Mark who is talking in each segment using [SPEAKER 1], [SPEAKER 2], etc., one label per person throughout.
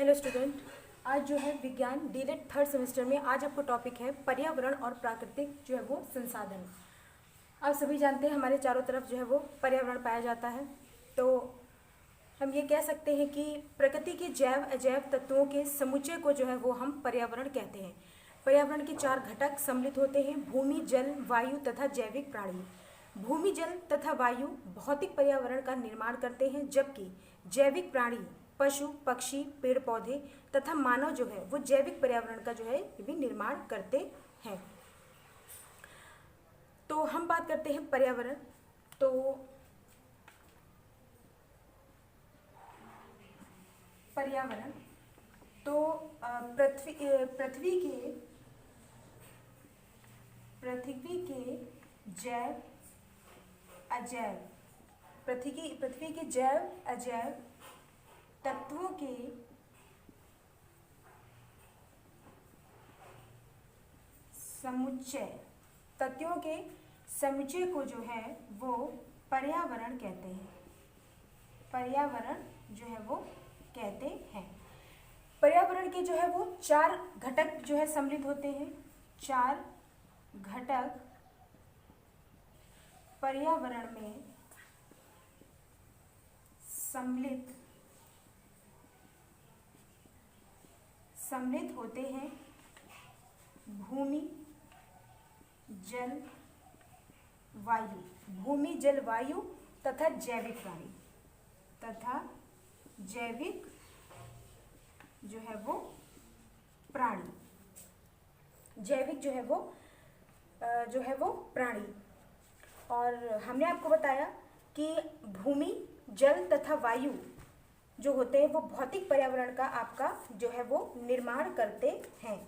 [SPEAKER 1] Hello student, आज जो है विज्ञान डीलिट थर्ड सेमेस्टर में आज आपको टॉपिक है पर्यावरण और प्राकृतिक जो है वो संसाधन। आप सभी जानते हैं हमारे चारों तरफ जो है वो पर्यावरण पाया जाता है। तो हम ये कह सकते हैं कि प्रकृति के जैव अजैव तत्वों के समुच्चय को जो है वो हम पर्यावरण कहते हैं। पर्यावरण के 4 घटक सम्मिलित होते हैं: भूमि, जल, वायु तथा जैविक प्राणी। भूमि, जल तथा वायु भौतिक पर्यावरण का निर्माण करते हैं, जबकि जैविक प्राणी पशु पक्षी पेड़ पौधे तथा मानव जो है वो जैविक पर्यावरण का जो है ये भी निर्माण करते हैं। तो हम बात करते हैं पर्यावरण। तो पर्यावरण तो पृथ्वी के जैव अजैव पृथ्वी के जैव अजैव तत्वों के समुच्चय को जो है वो पर्यावरण कहते हैं। पर्यावरण जो है वो कहते हैं। पर्यावरण के जो है वो 4 घटक जो है सम्मिलित होते हैं। 4 घटक पर्यावरण में सम्मिलित होते हैं: भूमि, जल, वायु। भूमि, जल, वायु तथा जैविक प्राणी तथा जैविक जो है वो प्राणी। जैविक जो है वो प्राणी। और हमने आपको बताया कि भूमि, जल तथा वायु जो होते हैं वो भौतिक पर्यावरण का आपका जो है वो निर्माण करते हैं।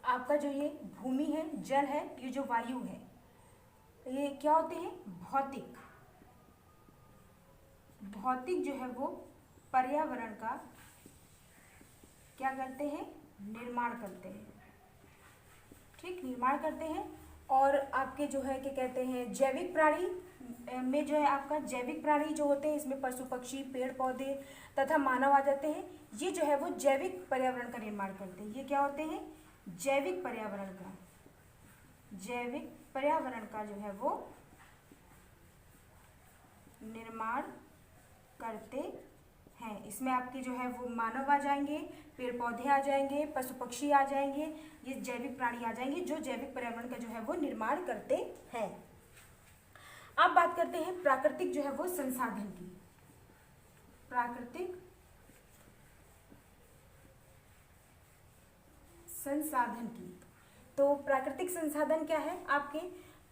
[SPEAKER 1] आपका जो ये भूमि है, जल है, ये जो वायु है, ये क्या होते हैं? भौतिक जो है वो पर्यावरण का क्या करते हैं? निर्माण करते हैं। ठीक, निर्माण करते हैं। और आपके जो है क्या कहते हैं, जैविक प्राणी में जो है आपका जैविक प्राणी जो होते हैं, इसमें पशु पक्षी पेड़ पौधे तथा मानव आ जाते हैं। ये जो है वो जैविक पर्यावरण का निर्माण करते हैं। ये क्या होते हैं? जैविक पर्यावरण का जो है वो निर्माण करते हैं। इसमें आपके जो है वो मानव आ जाएंगे, पेड़ पौधे आ जाएंगे, पशु पक्षी आ जाएंगे, ये जैविक प्राणी आ जाएंगे जो जैविक पर्यावरण का जो है वो निर्माण करते हैं। अब बात करते हैं प्राकृतिक जो है वो संसाधन की। प्राकृतिक संसाधन की। तो प्राकृतिक संसाधन क्या है आपके?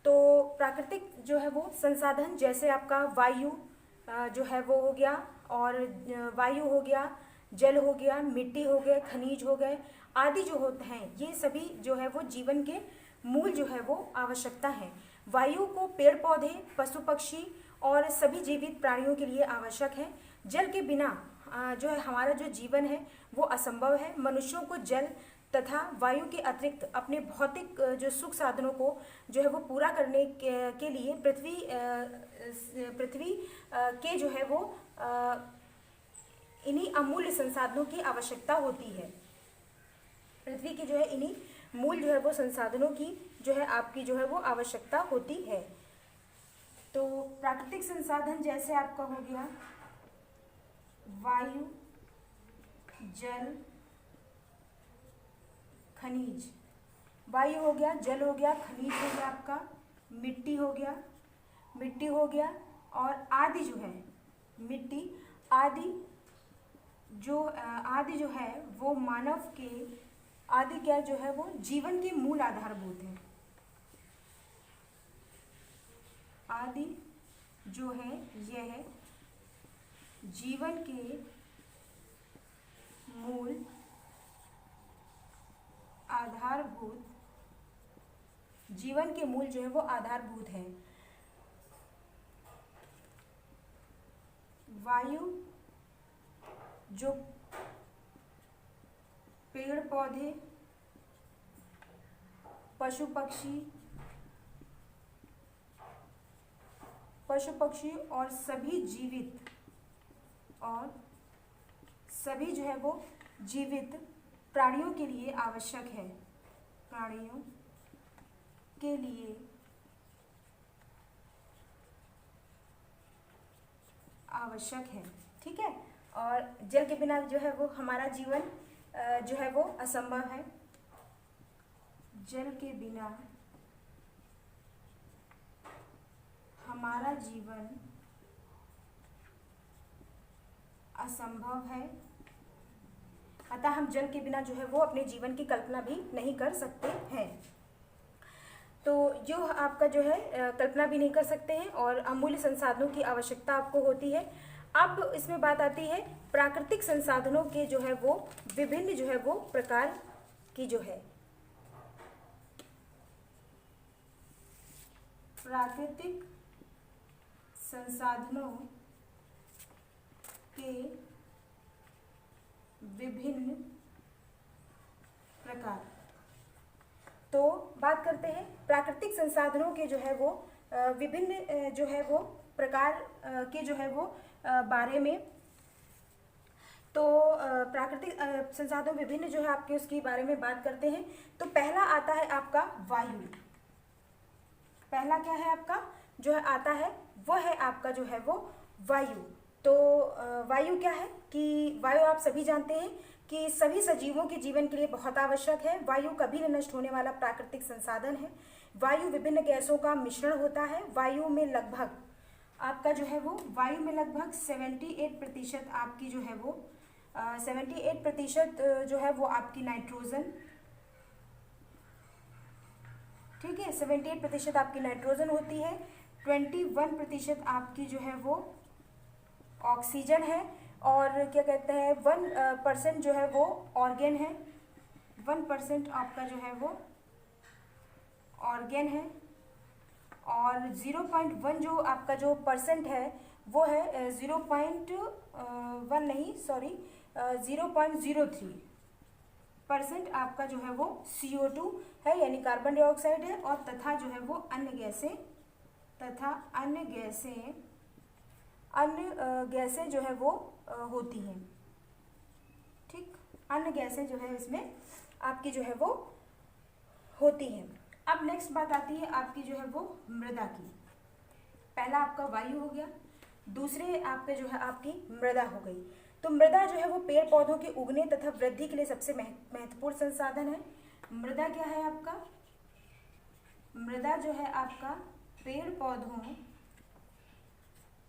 [SPEAKER 1] तो प्राकृतिक जो है वो संसाधन जैसे आपका वायु जो है वो हो गया, और वायु हो गया, जल हो गया, मिट्टी हो गए, खनिज हो गए आदि जो होते हैं, ये सभी जो है वो जीवन के मूल जो है वो आवश्यकता है। वायु को पेड़ पौधे पशु पक्षी और सभी जीवित प्राणियों के लिए आवश्यक है। जल के बिना जो है हमारा जो जीवन है वो असंभव है। मनुष्यों को जल तथा वायु के अतिरिक्त अपने भौतिक जो सुख साधनों को जो है वो पूरा करने के लिए पृथ्वी के जो है वो इन्हीं अमूल्य संसाधनों की आवश्यकता होती है। पृथ्वी की जो है इन्हीं मूल जो है वो संसाधनों की जो है आपकी जो है वो आवश्यकता होती है। तो प्राकृतिक संसाधन जैसे आपका हो गया वायु, जल, खनिज। वायु हो गया, जल हो गया, खनिज हो गया, आपका मिट्टी हो गया और आदि जो है मिट्टी आदि जो है वो मानव के आदि क्या जो है वो जीवन के मूल आधारभूत है। आदि जो है यह है जीवन के मूल आधारभूत, जीवन के मूल जो है वो आधारभूत है। वायु जो पेड़ पौधे पशु पक्षी और सभी जो है वो जीवित प्राणियों के लिए आवश्यक है, प्राणियों के लिए आवश्यक है। ठीक है, और जल के बिना जो है वो हमारा जीवन जो है वो असंभव है। जल के बिना हमारा जीवन असंभव है, अतः हम जल के बिना जो है वो अपने जीवन की कल्पना भी नहीं कर सकते हैं। तो जो आपका जो है कल्पना भी नहीं कर सकते हैं और अमूल्य संसाधनों की आवश्यकता आपको होती है। अब इसमें बात आती है प्राकृतिक संसाधनों के जो है वो विभिन्न जो है वो प्रकार की जो है प्राकृतिक संसाधनों के विभिन्न प्रकार। तो बात करते हैं प्राकृतिक संसाधनों के जो है वो विभिन्न जो है वो प्रकार के जो है वो बारे में। तो प्राकृतिक संसाधनों विभिन्न जो है आपके उसके बारे में बात करते हैं। तो पहला आता है आपका वायु। पहला क्या है आपका जो है आता है वो है आपका जो है वो वायु। तो वायु क्या है कि वायु आप सभी जानते हैं कि सभी सजीवों के जीवन के लिए बहुत आवश्यक है। वायु कभी न नष्ट होने वाला प्राकृतिक संसाधन है। वायु विभिन्न गैसों का मिश्रण होता है। वायु में लगभग आपका जो है वो वायु में लगभग 78% आपकी जो है वो 78% जो है वो आपकी नाइट्रोजन, ठीक है, 78% आपकी नाइट्रोजन होती है। 21% आपकी जो है वो ऑक्सीजन है और क्या कहते हैं 1% जो है वो ऑर्गेन है। 1% आपका जो है वो ऑर्गेन है और 0.1 जो आपका जो परसेंट है वो है 0.1 नहीं सॉरी 0.03% आपका जो है वो CO2 है यानी कार्बन डाइऑक्साइड है और तथा जो है वो अन्य गैसें जो है वो होती हैं। ठीक, अन्य गैसें जो है इसमें आपकी जो है वो होती हैं। अब नेक्स्ट बात आती है आपकी जो है वो मृदा की। पहला आपका वायु हो गया, दूसरे आपके जो है आपकी मृदा हो गई। तो मृदा जो है वो पेड़ पौधों के उगने तथा वृद्धि के लिए सबसे महत्वपूर्ण संसाधन है। मृदा क्या है आपका? मृदा जो है आपका पेड़ पौधों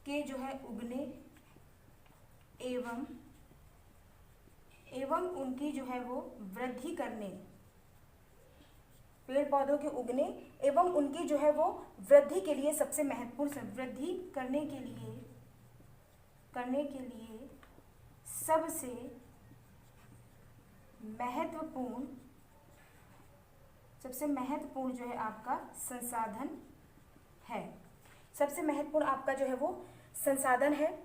[SPEAKER 1] के जो है उगने एवं उनकी जो है वो वृद्धि करने, पेड़ पौधों के उगने एवं उनकी जो है वो वृद्धि के लिए सबसे महत्वपूर्ण, वृद्धि करने के लिए सबसे महत्वपूर्ण जो है आपका संसाधन है। सबसे महत्वपूर्ण आपका जो है वो संसाधन है।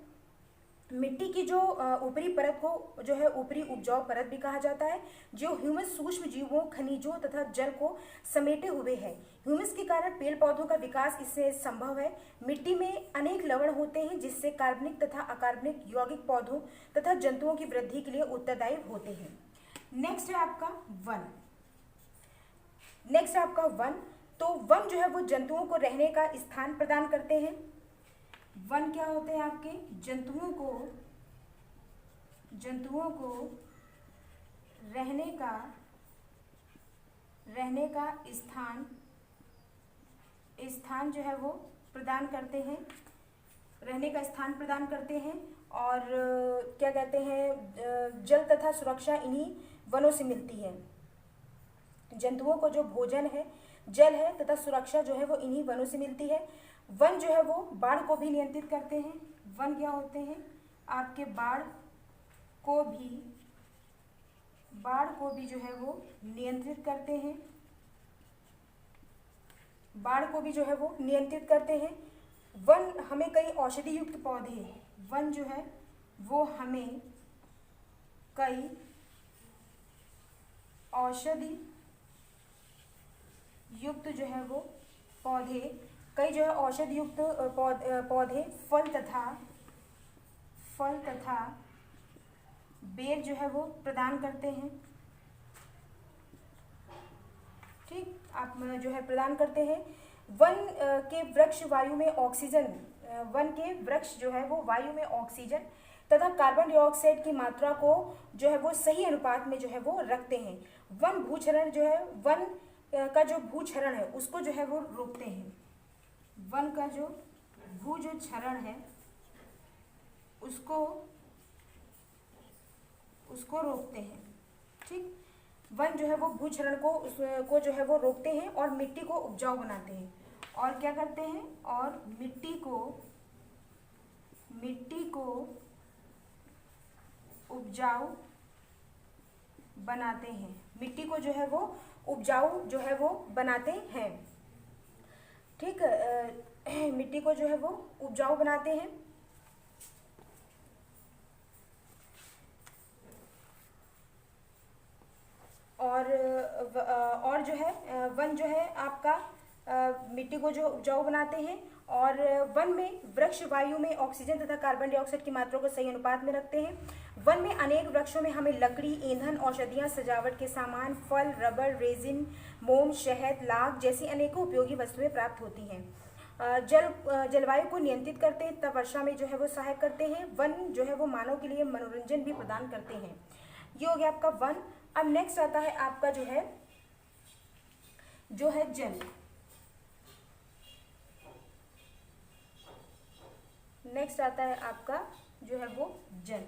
[SPEAKER 1] मिट्टी की जो ऊपरी परत को जो है ऊपरी उपजाऊ परत भी कहा जाता है, जो ह्यूमस सूक्ष्म जीवों, खनिजों तथा जल को समेटे हुए है। ह्यूमस के कारण पेड़ पौधों का विकास इससे संभव है। मिट्टी में अनेक लवण होते हैं जिससे कार्बनिक तथा अकार्बनिक यौगिक पौधों तथा जंतुओं की वृद्धि के लिए उत्तरदायी होते हैं। नेक्स्ट है आपका वन। तो वन जो है वो जंतुओं को रहने का स्थान प्रदान करते हैं। वन क्या होते हैं आपके? जंतुओं को रहने का स्थान जो है वो प्रदान करते हैं, रहने का स्थान प्रदान करते हैं और क्या कहते हैं जल तथा सुरक्षा इन्हीं वनों से मिलती है। जंतुओं को जो भोजन है, जल है तथा सुरक्षा जो है वो इन्हीं वनों से मिलती है। वन जो है वो बाढ़ को भी नियंत्रित करते हैं। वन क्या होते हैं आपके? बाढ़ को भी जो है वो नियंत्रित करते हैं। बाढ़ को भी जो है वो नियंत्रित करते हैं। वन हमें कई औषधि युक्त पौधे, वन जो है वो हमें कई औषधि युक्त जो है वो पौधे, कई जो है औषधि युक्त पौधे, फल तथा बेर जो है वो प्रदान करते हैं। ठीक, आप जो है प्रदान करते हैं। वन के वृक्ष वायु में ऑक्सीजन, वन के वृक्ष जो है वो वायु में ऑक्सीजन तथा कार्बन डाइऑक्साइड की मात्रा को जो है वो सही अनुपात में जो है वो रखते हैं। वन भूक्षरण जो है, वन का जो भूक्षरण है उसको जो है वो रोकते हैं। वन का जो जो क्षरण है उसको रोकते हैं। ठीक, वन जो है वो भूक्षरण को जो है वो रोकते हैं और मिट्टी को उपजाऊ बनाते हैं। और क्या करते हैं, और मिट्टी को उपजाऊ बनाते हैं। मिट्टी को जो है वो उपजाऊ जो है वो बनाते हैं। ठीक, मिट्टी को जो है वो उपजाऊ बनाते हैं। और जो है वन जो है आपका मिट्टी को जो उपजाऊ बनाते हैं और वन में वृक्ष वायु में ऑक्सीजन तथा कार्बन डाइऑक्साइड की मात्रा को सही अनुपात में रखते हैं। वन में अनेक वृक्षों में हमें लकड़ी, ईंधन, औषधियाँ, सजावट के सामान, फल, रबर, रेजिन, मोम, शहद, लाख जैसी अनेकों उपयोगी वस्तुएं प्राप्त होती हैं। जलवायु को नियंत्रित करते हैं तथा वर्षा में जो है वो सहायक करते हैं। वन जो है वो मानव के लिए मनोरंजन भी प्रदान करते हैं। ये हो गया आपका वन। अब नेक्स्ट आता है आपका जो है जल। नेक्स्ट आता है आपका जो है वो जल।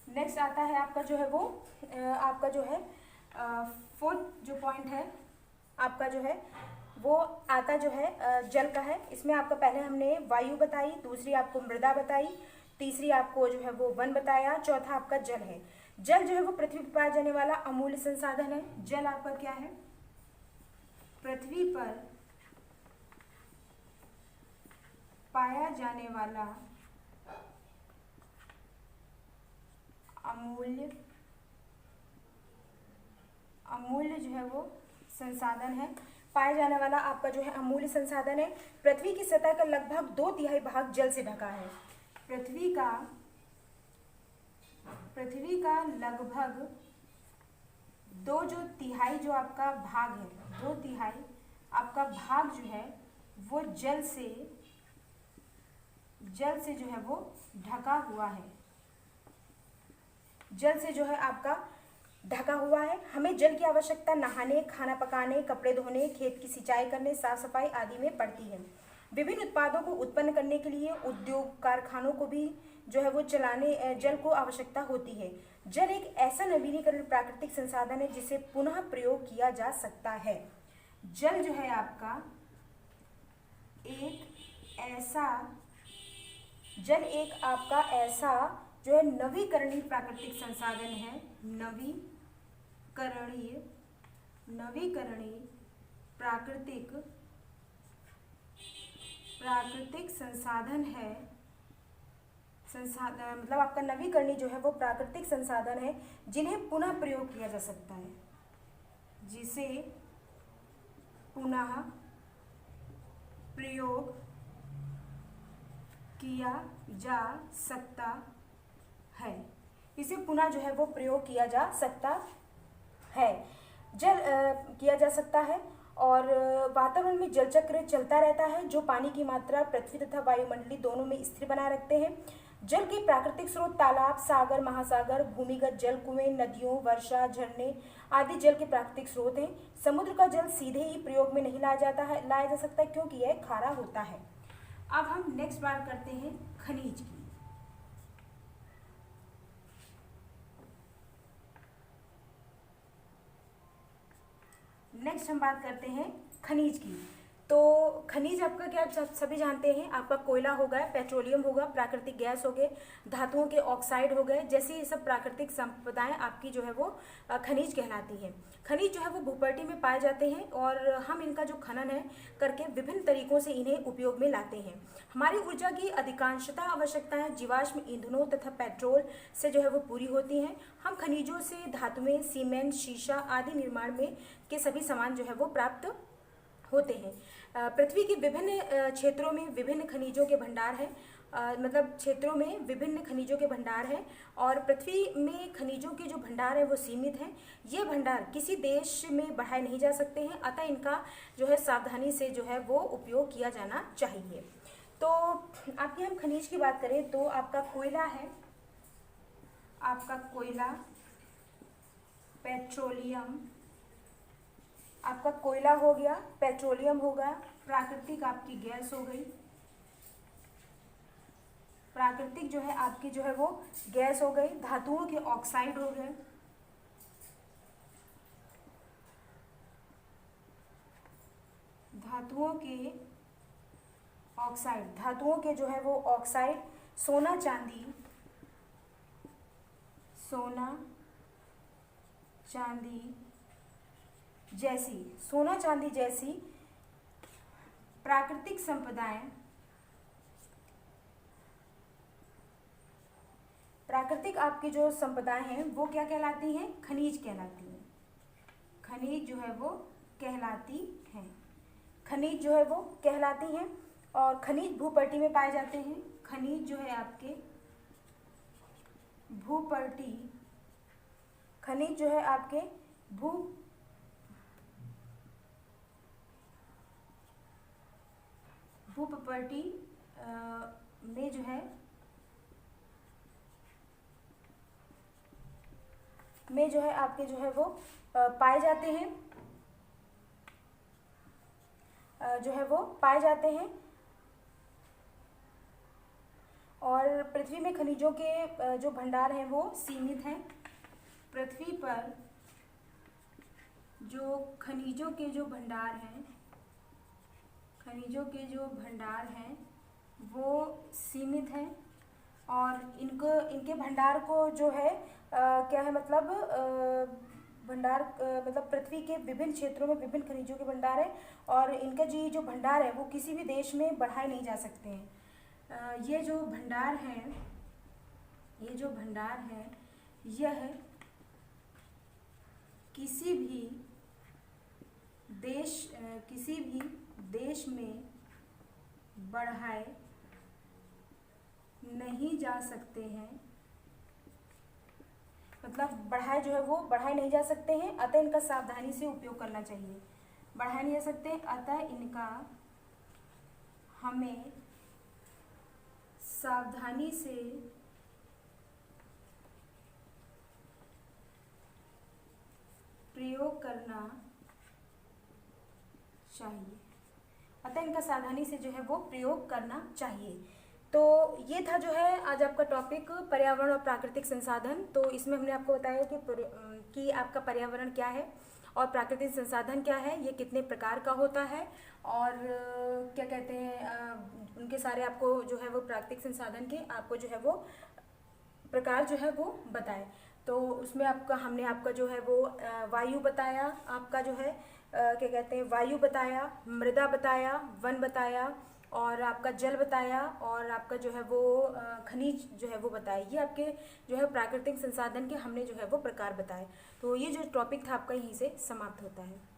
[SPEAKER 1] नेक्स्ट आता है आपका जो है वो आपका जो है फोर्थ जो पॉइंट है आपका जो है वो आता जो है जल का है। इसमें आपका पहले हमने वायु बताई, दूसरी आपको मृदा बताई, तीसरी आपको जो है वो वन बताया, चौथा आपका जल है। जल जो है वो पृथ्वी पर पाया जाने वाला अमूल्य संसाधन है। जल आपका क्या है, पृथ्वी पर पाया जाने वाला अमूल्य जो है वो संसाधन है। पाया जाने वाला आपका जो है अमूल्य संसाधन है। पृथ्वी की सतह का लगभग 2/3 भाग जल से ढका है। पृथ्वी का लगभग 2/3 जो आपका भाग है, 2/3 आपका भाग जो है वो जल से जो है वो ढका हुआ है। जल से जो है आपका ढका हुआ है। हमें जल की आवश्यकता नहाने, खाना पकाने, कपड़े धोने, खेत की सिंचाई करने, साफ सफाई आदि में पड़ती है। विभिन्न उत्पादों को उत्पन्न करने के लिए उद्योग कारखानों को भी जो है वो चलाने जल को आवश्यकता होती है। जल एक ऐसा नवीनीकरण प्राकृतिक संसाधन है जिसे पुनः प्रयोग किया जा सकता है। जल जो है आपका जल एक आपका ऐसा जो है नवीकरणीय प्राकृतिक संसाधन है। नवीकरणीय प्राकृतिक संसाधन है। मतलब आपका नवीकरणीय जो है वो प्राकृतिक संसाधन है जिन्हें पुनः प्रयोग किया जा सकता है, जिसे पुनः प्रयोग किया जा सकता है। इसे पुनः जो है वो प्रयोग किया जा सकता है। जल किया जा सकता है और वातावरण में जल चक्र चलता रहता है जो पानी की मात्रा पृथ्वी तथा वायुमंडलीय दोनों में स्थिर बनाए रखते हैं। जल के प्राकृतिक स्रोत तालाब, सागर, महासागर, भूमिगत जल, कुएं, नदियों, वर्षा, झरने आदि जल के प्राकृतिक स्रोत हैं। समुद्र का जल सीधे ही प्रयोग में नहीं लाया जा सकता क्योंकि यह खारा होता है। अब हम नेक्स्ट बात करते हैं खनिज की। नेक्स्ट हम बात करते हैं खनिज की। तो खनिज आपका क्या, आप सभी जानते हैं, आपका कोयला हो गया, पेट्रोलियम होगा, प्राकृतिक गैस हो गए, धातुओं के ऑक्साइड हो गए, जैसे ये सब प्राकृतिक संपदाएं आपकी जो है वो खनिज कहलाती हैं। खनिज जो है वो भूपर्टी में पाए जाते हैं और हम इनका जो खनन है करके विभिन्न तरीकों से इन्हें उपयोग में लाते हैं। हमारी ऊर्जा की अधिकांशता आवश्यकताएं जीवाश्म ईंधनों तथा पेट्रोल से जो है वो पूरी होती हैं। हम खनिजों से धातुएं, सीमेंट, शीशा आदि निर्माण में के सभी सामान जो है वो प्राप्त होते हैं। पृथ्वी के विभिन्न क्षेत्रों में विभिन्न खनिजों के भंडार हैं, मतलब क्षेत्रों में विभिन्न खनिजों के भंडार हैं और पृथ्वी में खनिजों के जो भंडार है वो सीमित हैं। ये भंडार किसी देश में बढ़ाए नहीं जा सकते हैं, अतः इनका जो है सावधानी से जो है वो उपयोग किया जाना चाहिए। तो आपकी हम खनिज की बात करें तो आपका कोयला है, आपका कोयला, पेट्रोलियम, आपका कोयला हो गया, पेट्रोलियम होगा, प्राकृतिक आपकी गैस हो गई, प्राकृतिक जो है आपकी जो है वो गैस हो गई, धातुओं के ऑक्साइड हो गए, धातुओं के ऑक्साइड, धातुओं के जो है वो ऑक्साइड, सोना चांदी, सोना चांदी जैसी, सोना चांदी जैसी प्राकृतिक संपदाएं, प्राकृतिक आपकी जो संपदाएं हैं वो क्या कहलाती हैं? खनिज कहलाती हैं। खनिज जो है वो कहलाती हैं, खनिज जो है वो कहलाती हैं। और खनिज भूपर्टी में पाए जाते हैं। खनिज जो है आपके भूपर्टी, खनिज जो है आपके भूपर्टी में जो है आपके जो है वो पाए जाते हैं, जो है वो पाए जाते हैं। और पृथ्वी में खनिजों के जो भंडार हैं वो सीमित हैं। पृथ्वी पर जो खनिजों के जो भंडार हैं, खनिजों के जो भंडार हैं वो सीमित हैं और इनके भंडार को जो है क्या है, मतलब भंडार मतलब पृथ्वी के विभिन्न क्षेत्रों में विभिन्न खनिजों के भंडार है और इनका जो भंडार है वो किसी भी देश में बढ़ाए नहीं जा सकते हैं। ये जो भंडार हैं, यह किसी भी देश में बढ़ाए नहीं जा सकते हैं, मतलब बढ़ाए जो है वो बढ़ाए नहीं जा सकते हैं, अतः इनका सावधानी से उपयोग करना चाहिए। बढ़ाए नहीं जा सकते, अतः इनका हमें सावधानी से प्रयोग करना चाहिए, अतः इनका सावधानी से जो है वो प्रयोग करना चाहिए। तो ये था जो है आज आपका टॉपिक पर्यावरण और प्राकृतिक संसाधन। तो इसमें हमने आपको बताया कि आपका पर्यावरण क्या है और प्राकृतिक संसाधन क्या है, ये कितने प्रकार का होता है और क्या कहते हैं उनके सारे आपको जो है वो प्राकृतिक संसाधन के आपको जो है वो प्रकार जो है वो बताए। तो उसमें हमने आपका जो है वो वायु बताया, आपका जो है क्या कहते हैं वायु बताया, मृदा बताया, वन बताया और आपका जल बताया और आपका जो है वो खनिज जो है वो बताया। ये आपके जो है प्राकृतिक संसाधन के हमने जो है वो प्रकार बताए। तो ये जो टॉपिक था आपका यहीं से समाप्त होता है।